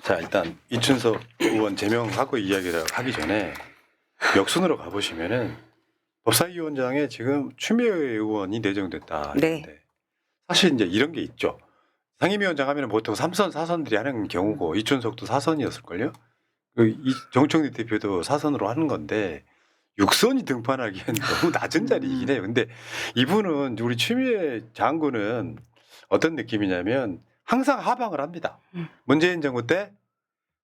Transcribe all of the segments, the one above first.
자, 일단 이춘석 의원 제명하고 이야기를 하기 전에 역순으로 가보시면은 법사위원장에 지금 추미애 의원이 내정됐다. 네. 이런데 사실 이제 이런 게 있죠. 상임위원장 하면은 보통 3선, 4선들이 하는 경우고 이춘석도 4선이었을걸요. 이 정청래 대표도 4선으로 하는 건데 6선이 등판하기엔 너무 낮은 자리이긴 해요. 근데 이분은 우리 추미애 장군은 어떤 느낌이냐면 항상 하방을 합니다. 문재인 정부 때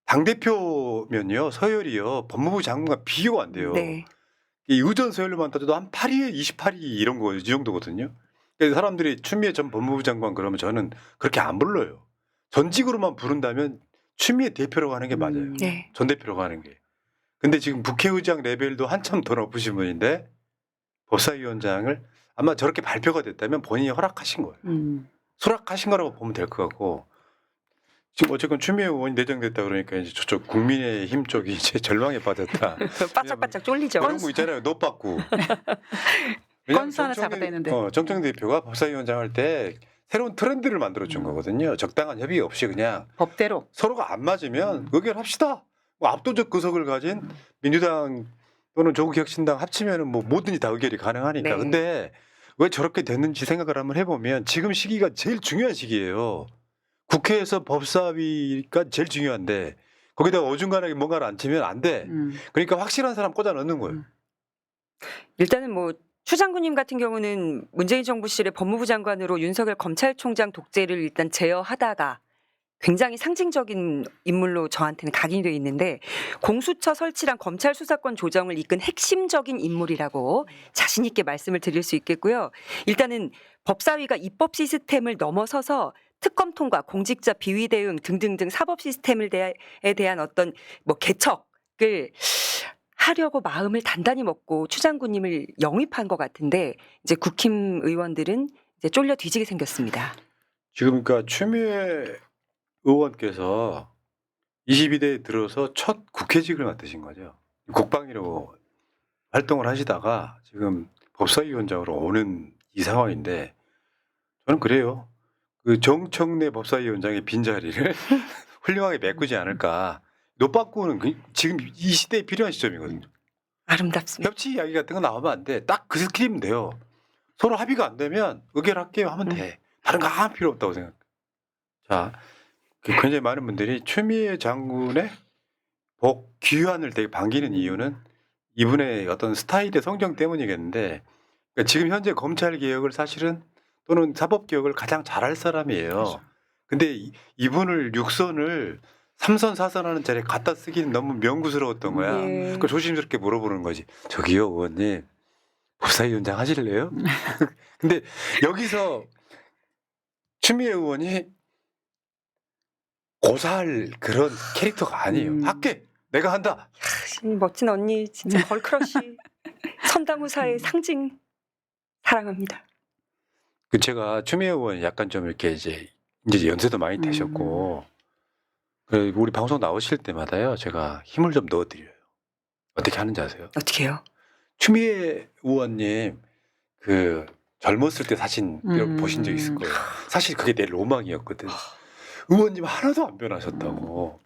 당대표면요, 서열이요, 법무부 장관과 비교가 안 돼요. 네. 이 의전 서열로만 따져도 한 8위, 28위 이런 거, 이 정도거든요. 그래서 사람들이 추미애 전 법무부 장관 그러면 저는 그렇게 안 불러요. 전직으로만 부른다면 추미애 대표라고 하는 게 맞아요. 네. 전 대표라고 하는 게. 근데 지금 국회의장 레벨도 한참 더 높으신 분인데 법사위원장을 아마 저렇게 발표가 됐다면 본인이 허락하신 거예요. 수락하신 거라고 보면 될 것 같고, 지금 어쨌건 추미애 의원이 내정됐다 그러니까 이제 저쪽 국민의힘 쪽이 이제 절망에 빠졌다. 바짝바짝 쫄리죠. 그런 거 있잖아요. 너 받고. 건수 하나 잡아대는데. 정청래 대표가 법사위원장 할 때 새로운 트렌드를 만들어준 거거든요. 적당한 협의 없이 그냥 법대로. 서로가 안 맞으면 의결합시다. 뭐 압도적 구석을 가진 민주당 또는 조국혁신당 합치면은 뭐 뭐든지 다 의결이 가능하니까. 네. 근데 왜 저렇게 됐는지 생각을 한번 해보면 지금 시기가 제일 중요한 시기예요. 국회에서 법사위가 제일 중요한데 거기다가 어중간하게 뭔가를 안 치면 안 돼. 그러니까 확실한 사람 꽂아 넣는 거예요. 일단은 뭐 추 장군님 같은 경우는 문재인 정부실의 법무부 장관으로 윤석열 검찰총장 독재를 일단 제어하다가 굉장히 상징적인 인물로 저한테는 각인이 돼 있는데 공수처 설치랑 검찰 수사권 조정을 이끈 핵심적인 인물이라고 자신 있게 말씀을 드릴 수 있겠고요. 일단은 법사위가 입법 시스템을 넘어서서 특검 통과, 공직자 비위 대응 등등등 사법 시스템에 대한 어떤 뭐 개척을 하려고 마음을 단단히 먹고 추 장군님을 영입한 것 같은데 이제 국힘 의원들은 이제 쫄려 뒤지게 생겼습니다. 지금 그러니까 추미애 의원께서 22대에 들어서 첫 국회직을 맡으신 거죠. 국방위로 활동을 하시다가 지금 법사위원장으로 오는 이 상황인데 저는 그래요. 그 정청래 법사위원장의 빈자리를 훌륭하게 메꾸지 않을까. 노빠꾸는 지금 이 시대에 필요한 시점이거든요. 아름답습니다. 협치 이야기 같은 거 나오면 안 돼. 딱 그 스킬이면 돼요. 서로 합의가 안 되면 의결할게요 하면 돼. 다른 거 아무 필요 없다고 생각해요. 자, 굉장히 많은 분들이 추미애 장군의 복 귀환을 되게 반기는 이유는 이분의 어떤 스타일의 성정 때문이겠는데, 그러니까 지금 현재 검찰 개혁을 사실은 또는 사법 개혁을 가장 잘할 사람이에요. 그렇죠. 근데 이분을 6선을 3선 4선 하는 자리에 갖다 쓰기는 너무 명구스러웠던 거야. 예. 그 조심스럽게 물어보는 거지. 저기요 의원님 법사위원장 하실래요? 근데 여기서 추미애 의원이 고사할 그런 캐릭터가 아니에요. 할게. 내가 한다. 멋진 언니 진짜 걸크러쉬 선당우사의 상징 사랑합니다. 그 제가 추미애 의원이 약간 좀 이렇게 이제 연세도 많이 되셨고 그 우리 방송 나오실 때마다요 제가 힘을 좀 넣어드려요. 어떻게 하는지 아세요? 어떻게 해요? 추미애 의원님 그 젊었을 때 사진 보신 적 있을 거예요. 사실 그게 내 로망이었거든. 의원님 하나도 안 변하셨다고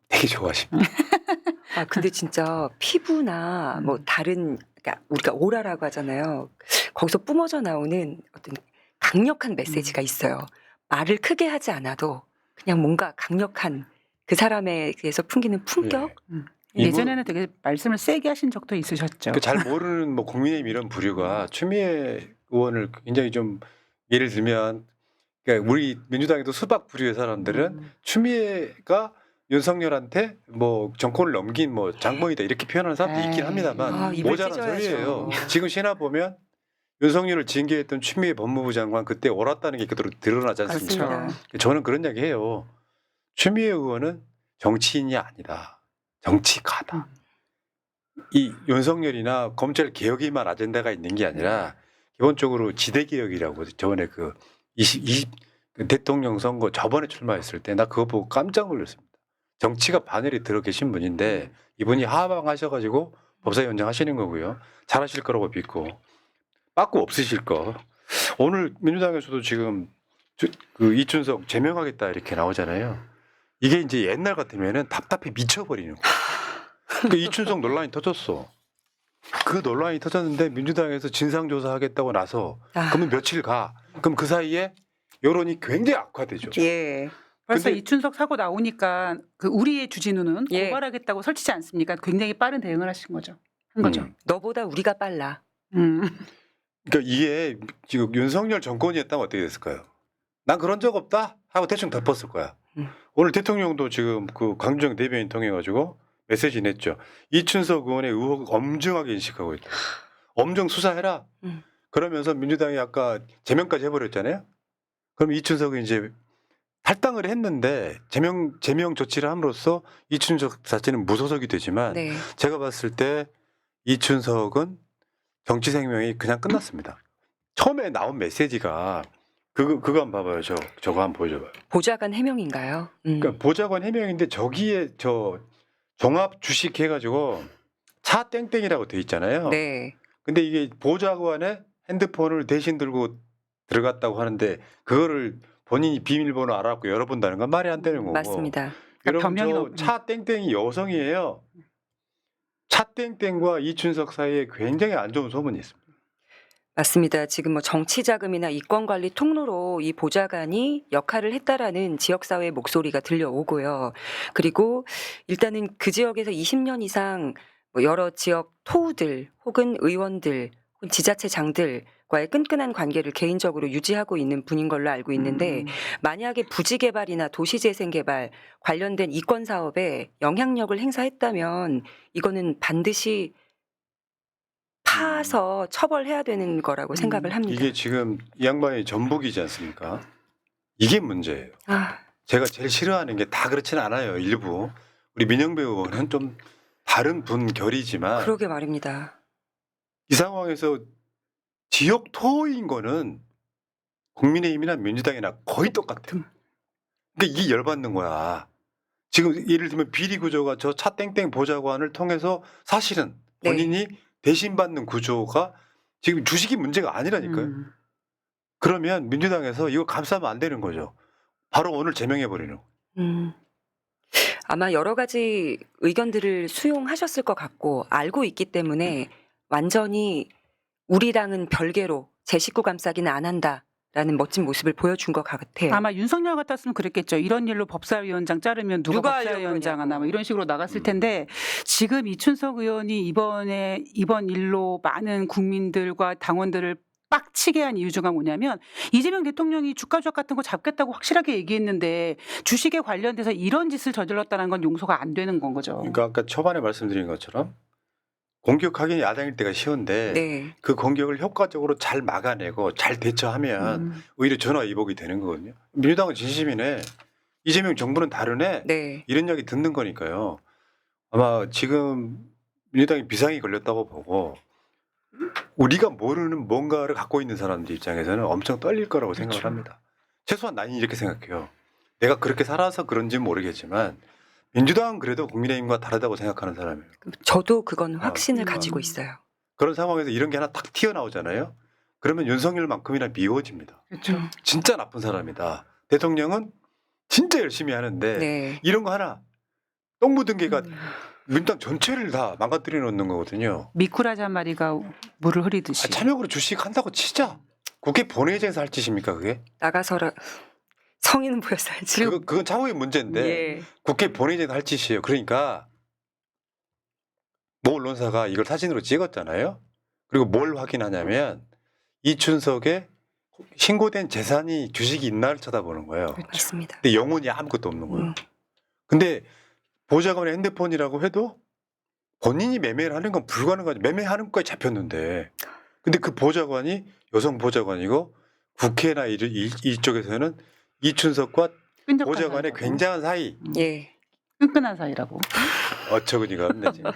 되게 좋아하십니다. 아 근데 진짜 피부나 뭐 다른 그러니까 우리가 오라라고 하잖아요. 거기서 뿜어져 나오는 어떤 강력한 메시지가 있어요. 말을 크게 하지 않아도 그냥 뭔가 강력한 그 사람에 대해서 풍기는 품격. 예전에는 되게 말씀을 세게 하신 적도 있으셨죠. 그 잘 모르는 뭐 국민의힘 이런 부류가 추미애 의원을 굉장히 좀 예를 들면 그러니까 우리 민주당에도 수박 부류의 사람들은 추미애가 윤석열한테 뭐 정권을 넘긴 뭐 장본이다 이렇게 표현하는 사람도 있긴 합니다만 아, 입을 모자란 찢어야죠. 소리예요. 지금 신화 보면 윤석열을 징계했던 추미애 법무부 장관 그때 옳았다는 게 그대로 드러나지 않습니까? 그렇습니다. 저는 그런 이야기 해요. 추미애 의원은 정치인이 아니다. 정치가다. 이 윤석열이나 검찰 개혁에만 아젠다가 있는 게 아니라 기본적으로 지대 개혁이라고 저번에 그 대통령 선거 저번에 출마했을 때 나 그거 보고 깜짝 놀랐습니다. 정치가 반열에 들어 계신 분인데 이분이 하방하셔가지고 법사위원장 하시는 거고요. 잘하실 거라고 믿고 빠꾸 없으실 거. 오늘 민주당에서도 지금 그 이춘석 제명하겠다 이렇게 나오잖아요. 이게 이제 옛날 같으면은 답답해 미쳐버리는 거야. 그 이춘석 논란이 터졌어. 그 논란이 터졌는데 민주당에서 진상조사하겠다고 나서 아, 그러면 며칠 가. 그럼 그 사이에 여론이 굉장히 악화되죠. 예. 벌써 근데- 이춘석 사고 나오니까 그 우리의 주진우는 예. 고발하겠다고 설치지 않습니까? 굉장히 빠른 대응을 하신 거죠. 한 거죠. 너보다 우리가 빨라. 그러니까 이게 지금 윤석열 정권이었다면 어떻게 됐을까요? 난 그런 적 없다 하고 대충 덮었을 거야. 음. 오늘 대통령도 지금 그 강주정 대변인 통해 가지고 메시지 냈죠. 이춘석 의원의 의혹을 엄중하게 인식하고 있다. 엄중 수사해라. 그러면서 민주당이 아까 제명까지 해버렸잖아요. 그럼 이춘석이 이제 탈당을 했는데 제명 조치를 함으로써 이춘석 자체는 무소속이 되지만 네. 제가 봤을 때 이춘석은 정치 생명이 그냥 끝났습니다. 처음에 나온 메시지가 그거 한번 봐봐요. 저거 한번 보여줘봐요. 보좌관 해명인가요? 그러니까 보좌관 해명인데 저기에 저 종합 주식 해가지고 차 땡땡이라고 돼 있잖아요. 네. 근데 이게 보좌관의 핸드폰을 대신 들고 들어갔다고 하는데 그거를 본인이 비밀번호 알아갖고 열어본다는 건 말이 안 되는 거고. 맞습니다. 여러분 변명이 너무- 저차 땡땡이 여성이에요. 차 땡땡과 이춘석 사이에 굉장히 안 좋은 소문이 있습니다. 맞습니다. 지금 뭐 정치 자금이나 이권 관리 통로로 이 보좌관이 역할을 했다라는 지역사회의 목소리가 들려오고요. 그리고 일단은 그 지역에서 20년 이상 뭐 여러 지역 토우들 혹은 의원들 혹은 지자체장들과의 끈끈한 관계를 개인적으로 유지하고 있는 분인 걸로 알고 있는데 만약에 부지개발이나 도시재생개발 관련된 이권 사업에 영향력을 행사했다면 이거는 반드시 파서 처벌해야 되는 거라고 생각을 합니다. 이게 지금 이 양반이 전북이지 않습니까? 이게 문제예요. 아, 제가 제일 싫어하는 게 다 그렇지는 않아요. 일부 우리 민영배 의원은 좀 다른 분결이지만 그러게 말입니다. 이 상황에서 지역 토인 거는 국민의힘이나 민주당이나 거의 똑같아요. 그러니까 이게 열받는 거야. 지금 예를 들면 비리 구조가 저 차 땡땡 보좌관을 통해서 사실은 네. 본인이 대신 받는 구조가 지금 주식이 문제가 아니라니까요. 그러면 민주당에서 이거 감싸면 안 되는 거죠. 바로 오늘 제명해 버리는 거. 아마 여러 가지 의견들을 수용하셨을 것 같고 알고 있기 때문에 완전히 우리랑은 별개로 제 식구 감싸기는 안 한다라는 멋진 모습을 보여준 것 같아요. 아마 윤석열 같았으면 그랬겠죠. 이런 일로 법사위원장 자르면 누가 누가 하려고 법사위원장 하나 뭐 그러냐고. 이런 식으로 나갔을 텐데 지금 이춘석 의원이 이번 일로 많은 국민들과 당원들을 빡치게 한 이유 중에 뭐냐면 이재명 대통령이 주가 조작 같은 거 잡겠다고 확실하게 얘기했는데 주식에 관련돼서 이런 짓을 저질렀다는 건 용서가 안 되는 건 거죠. 그러니까 아까 초반에 말씀드린 것처럼 공격하기는 야당일 때가 쉬운데 네. 그 공격을 효과적으로 잘 막아내고 잘 대처하면 오히려 전화위복이 되는 거거든요. 민주당은 진심이네. 이재명 정부는 다르네. 네. 이런 이야기 듣는 거니까요. 아마 지금 민주당이 비상이 걸렸다고 보고 우리가 모르는 뭔가를 갖고 있는 사람들 입장에서는 엄청 떨릴 거라고 생각을 그렇죠. 합니다. 최소한 나는 이렇게 생각해요. 내가 그렇게 살아서 그런지는 모르겠지만 민주당은 그래도 국민의힘과 다르다고 생각하는 사람이에요. 저도 그건 확신을 그건- 가지고 있어요. 그런 상황에서 이런 게 하나 탁 튀어나오잖아요. 그러면 윤석열만큼이나 미워집니다. 그렇죠. 진짜 나쁜 사람이다. 대통령은 진짜 열심히 하는데 네. 이런 거 하나 똥 묻은 개가 민주당 전체를 다 망가뜨려 놓는 거거든요. 미꾸라지 한 마리가 물을 흐리듯이. 참여로 주식 한다고 치자. 국회 본회의장에서 할 짓입니까 그게? 나가서라 성인은 보였어야지. 그건 차후의 문제인데 예. 국회 본회의장에서 할 짓이에요. 그러니까 모 언론사가 이걸 사진으로 찍었잖아요. 그리고 뭘 확인하냐면 이춘석의 신고된 재산이 주식이 있나를 쳐다보는 거예요. 맞습니다. 근데 영혼이 아무것도 없는 거예요. 음. 근데 보좌관의 핸드폰이라고 해도 본인이 매매를 하는 건 불가능하죠. 매매하는 거에 잡혔는데. 근데 그 보좌관이 여성 보좌관이고 국회나 이쪽에서는 이춘석과 끈적한 보좌관의 사이라고. 굉장한 사이. 예. 끈끈한 사이라고. 어처구니가 없네 지금.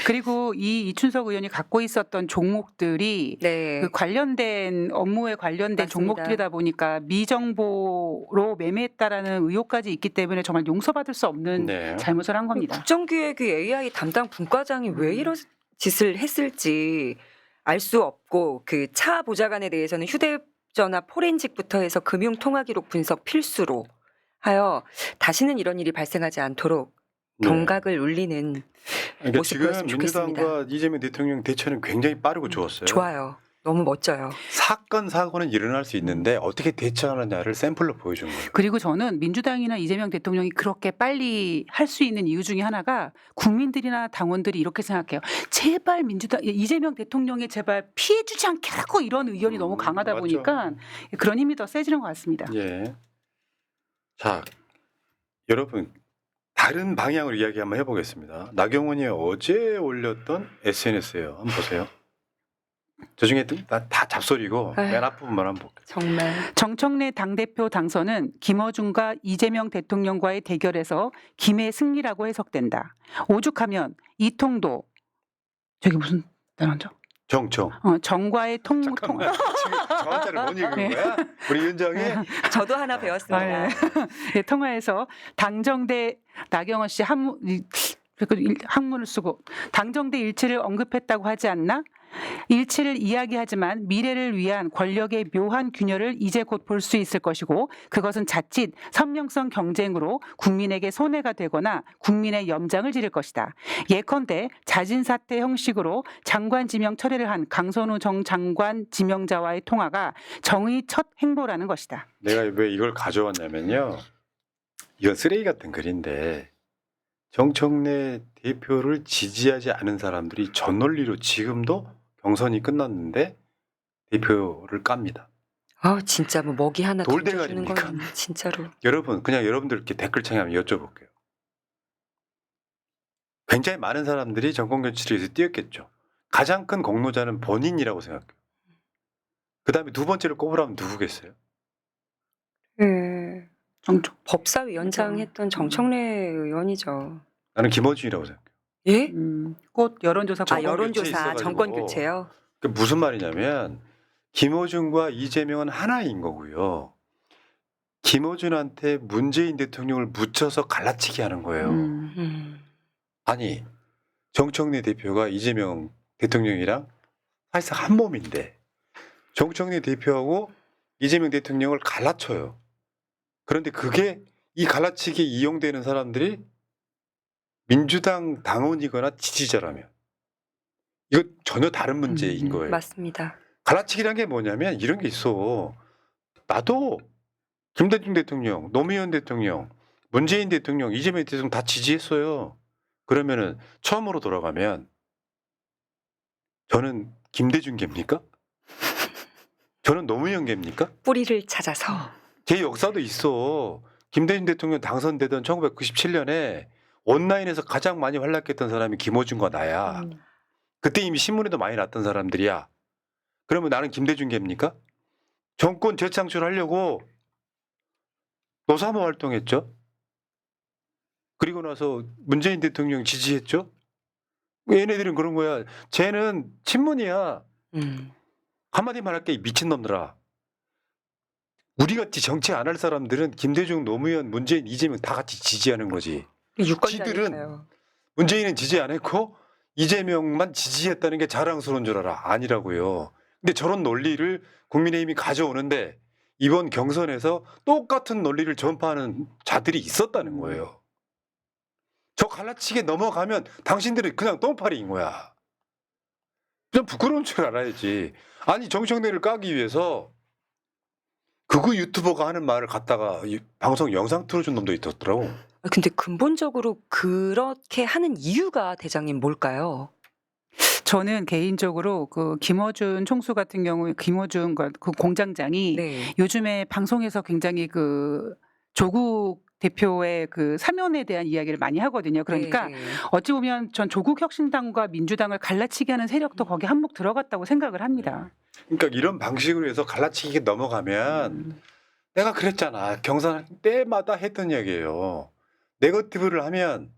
그리고 이 이춘석 의원이 갖고 있었던 종목들이 네. 그 관련된 업무에 관련된 맞습니다. 종목들이다 보니까 미정보로 매매했다라는 의혹까지 있기 때문에 정말 용서받을 수 없는 네. 잘못을 한 겁니다. 국정기획위 AI 담당 분과장이 왜 이런 짓을 했을지 알 수 없고 그 차 보좌관에 대해서는 휴대전화 포렌식부터 해서 금융통화기록 분석 필수로 하여 다시는 이런 일이 발생하지 않도록 네. 경각을 울리는 그러니까 모습 지금 보였으면 좋겠습니다. 민주당과 이재명 대통령 대처는 굉장히 빠르고 좋았어요. 좋아요. 너무 멋져요. 사건 사고는 일어날 수 있는데 어떻게 대처하느냐를 샘플로 보여준 거예요. 그리고 저는 민주당이나 이재명 대통령이 그렇게 빨리 할 수 있는 이유 중에 하나가 국민들이나 당원들이 이렇게 생각해요. 제발 이재명 대통령이 제발 피해주지 않게 하고 이런 의견이 너무 강하다 맞죠. 보니까 그런 힘이 더 세지는 것 같습니다. 예. 자, 여러분 다른 방향으로 이야기 한번 해보겠습니다. 나경원이 어제 올렸던 SNS예요. 한번 보세요. 저 중에 다 잡소리고 아휴. 맨 앞부분만 한번 볼게요. 정말. 정청래 당대표 당선은 김어준과 이재명 대통령과의 대결에서 김의 승리라고 해석된다. 오죽하면 이통도 저기 무슨 단어죠? 정청. 정과의 통 잠깐만. 지금 저 한자를 못 읽은 네. 거야? 우리 위원장이? 저도 하나 배웠습니다. 예, 통화에서 당정대 나경원 씨 한문을 쓰고 당정대 일치를 언급했다고 하지 않나? 일치를 이야기하지만 미래를 위한 권력의 묘한 균열을 이제 곧 볼 수 있을 것이고 그것은 자칫 선명성 경쟁으로 국민에게 손해가 되거나 국민의 염장을 지를 것이다. 예컨대 자진사퇴 형식으로 장관 지명 철회를 한 강선우 정 장관 지명자와의 통화가 정의 첫 행보라는 것이다. 내가 왜 이걸 가져왔냐면요. 이건 쓰레기 같은 글인데 정청래 대표를 지지하지 않은 사람들이 전 논리로 지금도 경선이 끝났는데 대표를 깝니다. 아 진짜 뭐 먹이 하나 던져주는 돌대가리입니까? 건 진짜로. 여러분 그냥 여러분들께 댓글창에 한번 여쭤볼게요. 굉장히 많은 사람들이 정권교체를 위해서 뛰었겠죠. 가장 큰 공로자는 본인이라고 생각해요. 그 다음에 두 번째를 꼽으라면 누구겠어요? 예. 정청. 법사위원장 했던 정청래 의원이죠. 나는 김어준이라고 생각해요. 예? 꽃 여론조사 아 정권 교체 여론조사 있어가지고. 정권 교체요. 그 무슨 말이냐면 김어준과 이재명은 하나인 거고요. 김어준한테 문재인 대통령을 묻혀서 갈라치기 하는 거예요. 아니 정청래 대표가 이재명 대통령이랑 사실상 한 몸인데 정청래 대표하고 이재명 대통령을 갈라쳐요. 그런데 그게 이 갈라치기에 이용되는 사람들이 민주당 당원이거나 지지자라면 이거 전혀 다른 문제인 거예요. 맞습니다. 갈라치기란 게 뭐냐면 이런 게 있어. 나도 김대중 대통령, 노무현 대통령, 문재인 대통령, 이재명 대통령 다 지지했어요. 그러면은 처음으로 돌아가면 저는 김대중계입니까? 저는 노무현계입니까? 뿌리를 찾아서. 제 역사도 있어. 김대중 대통령 당선되던 1997년에 온라인에서 가장 많이 활약했던 사람이 김어준과 나야. 그때 이미 신문에도 많이 났던 사람들이야. 그러면 나는 김대중계입니까? 정권 재창출하려고 노사모 활동했죠. 그리고 나서 문재인 대통령 지지했죠. 얘네들은 그런 거야. 쟤는 친문이야. 한마디 말할게 이 미친놈들아. 우리같이 정치 안 할 사람들은 김대중, 노무현, 문재인, 이재명 다 같이 지지하는 거지. 유권자니까요. 문재인은 지지 안 했고 이재명만 지지했다는 게 자랑스러운 줄 알아. 아니라고요. 근데 저런 논리를 국민의힘이 가져오는데 이번 경선에서 똑같은 논리를 전파하는 자들이 있었다는 거예요. 저 갈라치기에 넘어가면 당신들은 그냥 똥파리인 거야. 좀 부끄러운 줄 알아야지. 아니 정청래를 까기 위해서 극우 유튜버가 하는 말을 갖다가 방송 영상 틀어준 놈도 있었더라고. 근데 근본적으로 그렇게 하는 이유가 대장님 뭘까요? 저는 개인적으로 그 김어준 총수 같은 경우에 김어준 그 공장장이 네. 요즘에 방송에서 굉장히 그 조국 대표의 그 사면에 대한 이야기를 많이 하거든요. 그러니까 네. 어찌 보면 전 조국 혁신당과 민주당을 갈라치기 하는 세력도 거기에 한몫 들어갔다고 생각을 합니다. 그러니까 이런 방식으로 해서 갈라치기에 넘어가면 내가 그랬잖아. 경선 때마다 했던 이야기예요. 네거티브를 하면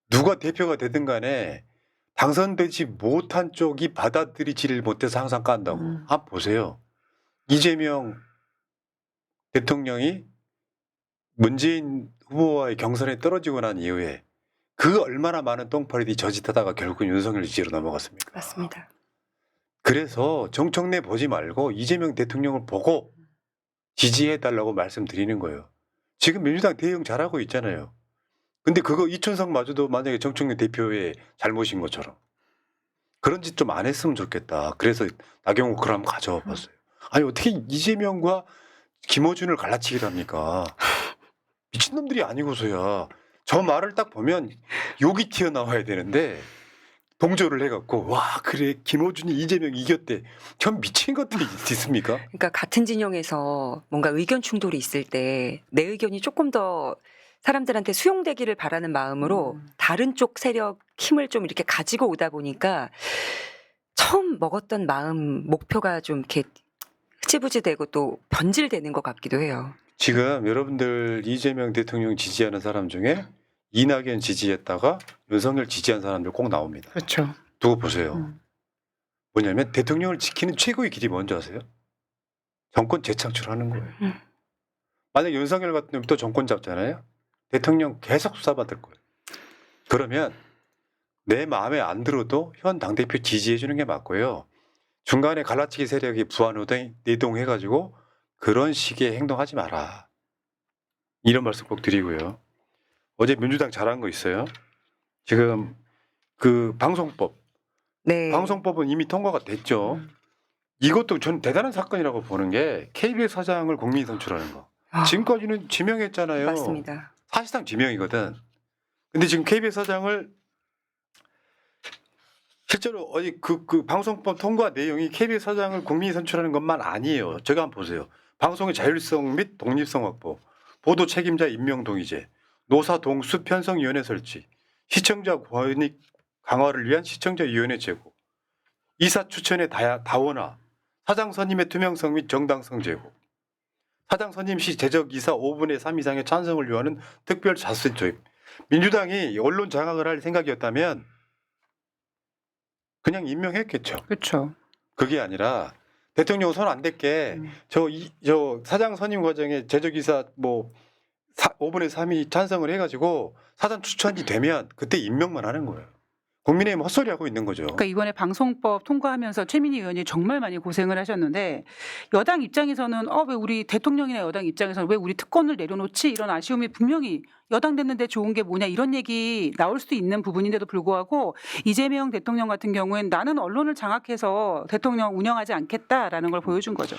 누가 대표가 되든 간에 당선되지 못한 쪽이 받아들이지를 못해서 항상 깐다고. 한번 보세요. 이재명 대통령이 문재인 후보와의 경선에 떨어지고 난 이후에 그 얼마나 많은 똥파리들이 저짓하다가 결국 윤석열 지지로 넘어갔습니까? 맞습니다. 그래서 정청래 보지 말고 이재명 대통령을 보고 지지해달라고 말씀드리는 거예요. 지금 민주당 대응 잘하고 있잖아요. 근데 그거 이춘석마저도 만약에 정청래 대표의 잘못인 것처럼 그런 짓 좀 안 했으면 좋겠다. 그래서 나경원 그걸 한번 가져와 봤어요. 아니 어떻게 이재명과 김어준을 갈라치기를 합니까? 미친놈들이 아니고서야 저 말을 딱 보면 욕이 튀어나와야 되는데 동조를 해갖고 와 그래 김어준이 이재명 이겼대. 전 미친 것들이 있습니까? 그러니까 같은 진영에서 뭔가 의견 충돌이 있을 때 내 의견이 조금 더 사람들한테 수용되기를 바라는 마음으로 다른 쪽 세력 힘을 좀 이렇게 가지고 오다 보니까 처음 먹었던 마음 목표가 좀 이렇게 흐지부지되고 또 변질되는 것 같기도 해요. 지금 여러분들 이재명 대통령 지지하는 사람 중에 이낙연 지지했다가 윤석열 지지한 사람들 꼭 나옵니다. 그렇죠. 두고 보세요. 뭐냐면 대통령을 지키는 최고의 길이 뭔지 아세요? 정권 재창출하는 거예요. 만약 윤석열 같은 놈이 또 정권 잡잖아요. 대통령 계속 수사받을 거예요. 그러면 내 마음에 안 들어도 현 당대표 지지해 주는 게 맞고요. 중간에 갈라치기 세력이 부안내동해가지고 그런 식의 행동하지 마라. 이런 말씀 꼭 드리고요. 어제 민주당 잘한 거 있어요. 지금 그 방송법, 네. 방송법은 이미 통과가 됐죠. 이것도 전 대단한 사건이라고 보는 게 KBS 사장을 국민이 선출하는 거. 아, 지금까지는 지명했잖아요. 맞습니다. 사실상 지명이거든. 근데 지금 KBS 사장을 실제로 어디 그 방송법 통과 내용이 KBS 사장을 국민이 선출하는 것만 아니에요. 제가 한번 보세요. 방송의 자율성 및 독립성 확보, 보도 책임자 임명 동의제, 노사 동수 편성위원회 설치, 시청자 권익 강화를 위한 시청자위원회 제고, 이사 추천의 다원화, 사장 선임의 투명성 및 정당성 제고, 사장 선임 시 재적 이사 5분의 3 이상의 찬성을 요하는 특별 자수인 도입. 민주당이 언론 장악을 할 생각이었다면 그냥 임명했겠죠. 그렇죠. 그게 아니라 대통령 손 안 댈게 저 사장 선임 과정에 재적이사 뭐 5분의 3이 찬성을 해가지고 사장 추천이 되면 그때 임명만 하는 거예요. 국민의힘 헛소리하고 있는 거죠. 그러니까 이번에 방송법 통과하면서 최민희 의원이 정말 많이 고생을 하셨는데 여당 입장에서는 왜 우리 대통령이나 여당 입장에서는 왜 우리 특권을 내려놓지 이런 아쉬움이 분명히 여당 됐는데 좋은 게 뭐냐 이런 얘기 나올 수도 있는 부분인데도 불구하고 이재명 대통령 같은 경우엔 나는 언론을 장악해서 대통령 운영하지 않겠다라는 걸 보여준 거죠.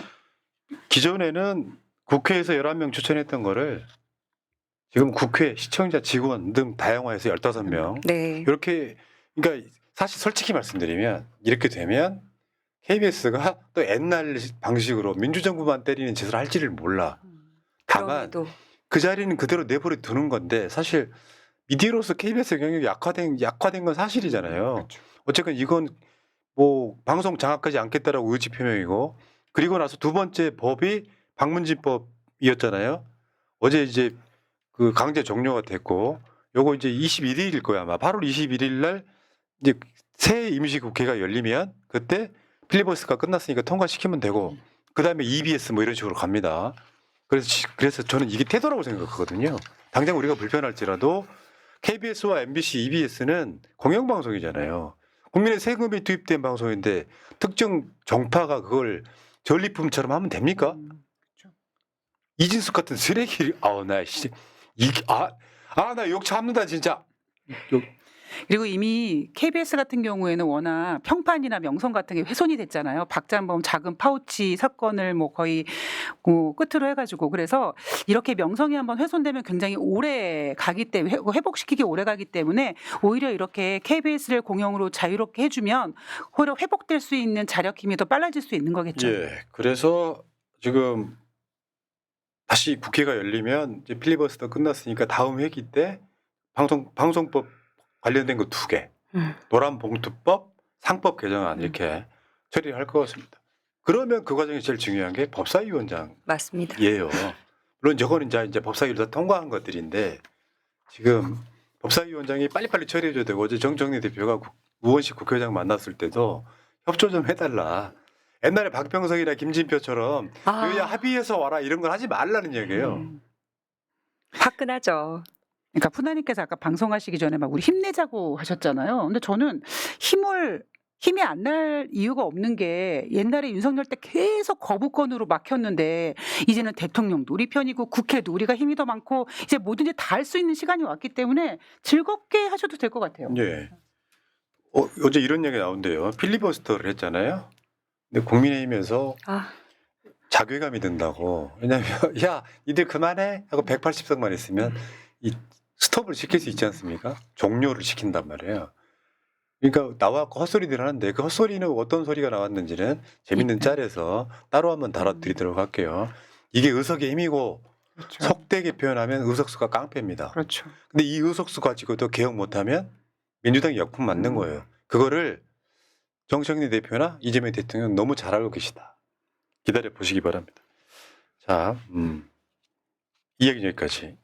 기존에는 국회에서 11명 추천했던 거를 지금 국회 시청자 직원 등 다양화해서 15명 네. 이렇게 그러니까 사실 솔직히 말씀드리면 이렇게 되면 KBS가 또 옛날 방식으로 민주정부만 때리는 짓을 할지를 몰라. 다만 그럼에도 그 자리는 그대로 내버려 두는 건데 사실 미디어로서 KBS 경력이 약화된 건 사실이잖아요. 어쨌든 이건 뭐 방송 장악하지 않겠다라고 의지 표명이고 그리고 나서 두 번째 법이 방문진법이었잖아요. 어제 이제 그 강제 종료가 됐고 요거 이제 21일일 거야 아마 8월 21일 날 이제 새 임시국회가 열리면 그때 필리버스터가 끝났으니까 통과시키면 되고 그 다음에 EBS 뭐 이런 식으로 갑니다. 그래서 저는 이게 태도라고 생각하거든요. 당장 우리가 불편할지라도 KBS와 MBC, EBS는 공영방송이잖아요. 국민의 세금이 투입된 방송인데 특정 정파가 그걸 전리품처럼 하면 됩니까? 이진숙 같은 쓰레기를 나 욕 참는다 진짜. 그리고 이미 KBS 같은 경우에는 워낙 평판이나 명성 같은 게 훼손이 됐잖아요. 박장범 작은 파우치 사건을 뭐 거의 끝으로 해가지고 그래서 이렇게 명성이 한번 훼손되면 굉장히 오래 가기 때문에 회복시키기 오래 가기 때문에 오히려 이렇게 KBS를 공영으로 자유롭게 해주면 오히려 회복될 수 있는 자력 힘이 더 빨라질 수 있는 거겠죠. 예. 그래서 지금 다시 국회가 열리면 이제 필리버스터 끝났으니까 다음 회기 때 방송법 관련된 거 2개, 노란봉투법, 상법 개정안 이렇게 처리할 것 같습니다. 그러면 그 과정이 제일 중요한 게 법사위원장이에요. 맞습니다. 물론 저거는 이제 법사위를 다 통과한 것들인데 지금 법사위원장이 빨리빨리 처리해줘야 되고 어제 정청래 대표가 우원식 국회의장 만났을 때도 협조 좀 해달라. 옛날에 박병석이나 김진표처럼 여야 합의해서 와라 이런 걸 하지 말라는 얘기예요. 화끈하죠. 그러니까 푸나님께서 아까 방송하시기 전에 막 우리 힘내자고 하셨잖아요. 근데 저는 힘을 힘이 안 날 이유가 없는 게 옛날에 윤석열 때 계속 거부권으로 막혔는데 이제는 대통령도 우리 편이고 국회도 우리가 힘이 더 많고 이제 뭐든지 다 할 수 있는 시간이 왔기 때문에 즐겁게 하셔도 될 것 같아요. 예. 어제 이런 얘기 나온대요. 필리버스터를 했잖아요. 근데 국민의힘에서 아, 자괴감이 든다고. 왜냐하면 야 니들 그만해 하고 180석만 있으면 이 스톱을 시킬 수 있지 않습니까? 종료를 시킨단 말이에요. 그러니까 나와갖고 헛소리들 하는데 그 헛소리는 어떤 소리가 나왔는지는 재밌는 짤에서 따로 한번 다뤄드리도록 할게요. 이게 의석의 힘이고 그렇죠. 속되게 표현하면 의석수가 깡패입니다. 그렇죠. 근데 이 의석수 가지고도 개혁 못하면 민주당이 역풍 맞는 거예요. 그거를 정청래 대표나 이재명 대통령 너무 잘 알고 계시다. 기다려 보시기 바랍니다. 자, 이 얘기 여기까지.